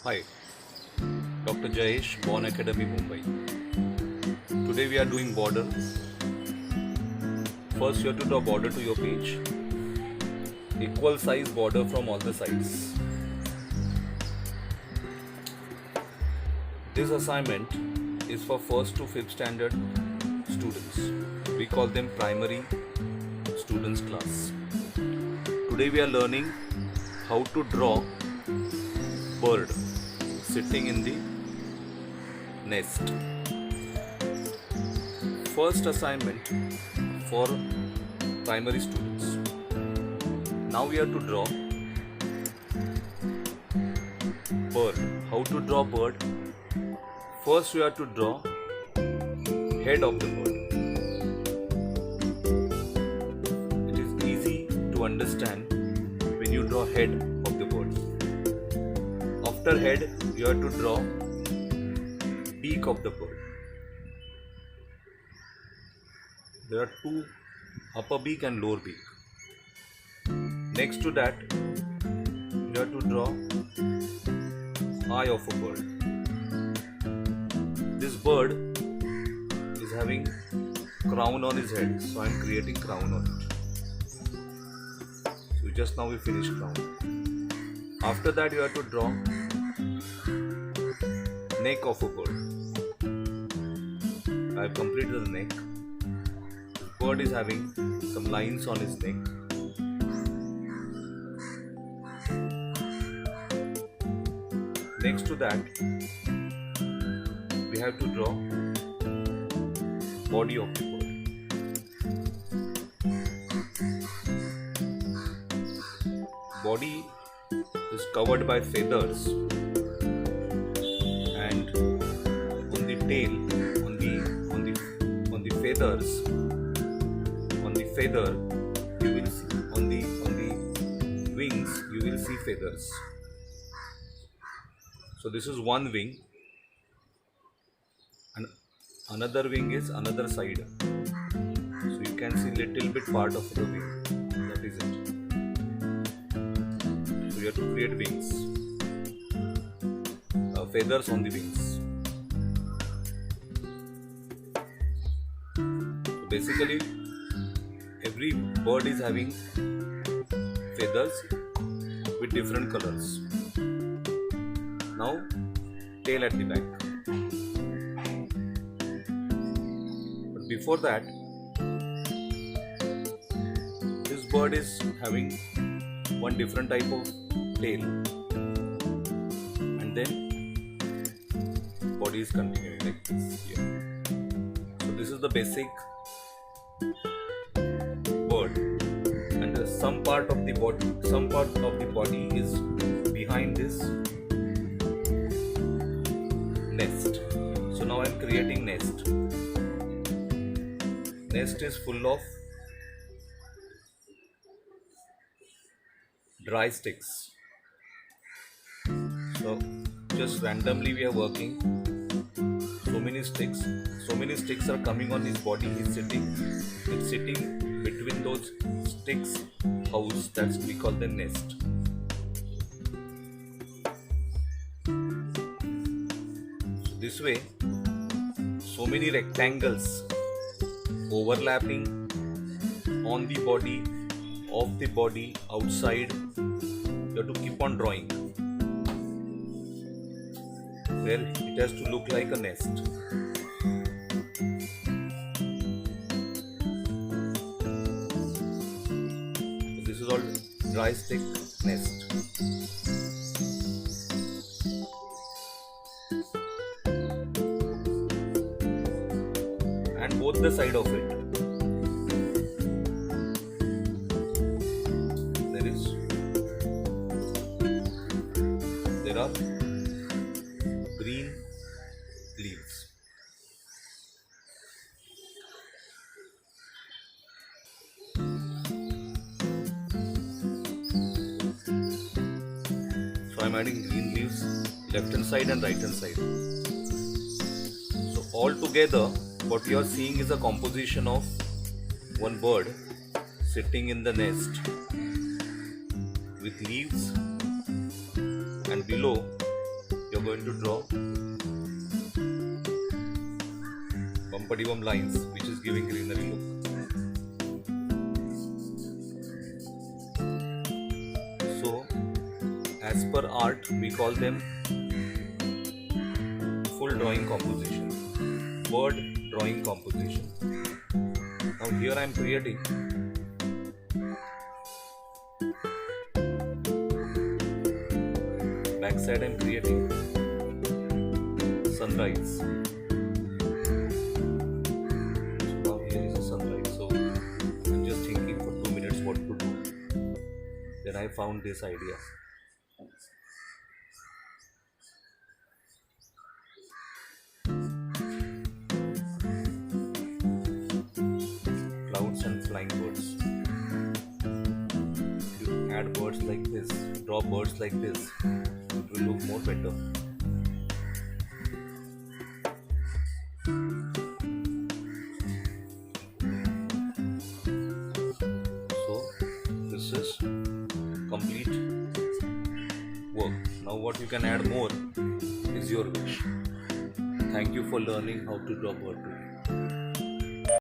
Hi, Dr. Jayesh, Born Academy, Mumbai. Today we are doing border. First, you have to draw border to your page. Equal size border from all the sides. This assignment is for first to fifth standard students. We call them primary students class. Today we are learning how to draw bird sitting in the nest. First assignment for primary students. Now we have to draw bird. How to draw bird? First we have to draw head of the bird. It is easy to understand when you draw head of the bird. After head, you have to draw beak of the bird. There are two, upper beak and lower beak. Next to that, you have to draw eye of a bird. This bird is having crown on his head, so I am creating crown on it. So just now we finished crown. After that, you have to draw neck of a bird. I have completed the neck. The bird is having some lines on his neck. Next to that, we have to draw body of the bird. Body is covered by feathers, and on the tail, on the feathers, on the feather, you will see on the wings, you will see feathers. So this is one wing, and another wing is another side. So you can see little bit part of the wing. That is it. So you have to create wings, feathers on the wings. So basically, every bird is having feathers with different colors. Now, tail at the back. But before that, this bird is having one different type of tail, and then body is continuing like this here. So this is the basic bird, and some part of the body is behind this nest. So now I am creating nest. Nest is full of dry sticks. So just randomly we are working. So many sticks are coming on his body. It's sitting between those sticks house. That's we call the nest. So this way, so many rectangles overlapping on the body, off the body, outside. You have to keep on drawing, where it has to look like a nest. So this is all dry stick nest. And both the side of it, there are green leaves. So I am adding green leaves left hand side and right hand side. So all together, what you are seeing is a composition of one bird sitting in the nest with leaves, and below you're going to draw bumpity bump lines which is giving greenery look. So as per art we call them full drawing composition, bird drawing composition. Now here I am creating backside, I am creating sunrise. So now here is a sunrise. So I'm just thinking for 2 minutes what to do. Then I found this idea. Clouds and flying birds. If you add birds like this, draw birds like this, it will look more better. So this is complete work. Now what you can add more is your wish. Thank you for learning how to draw bird today.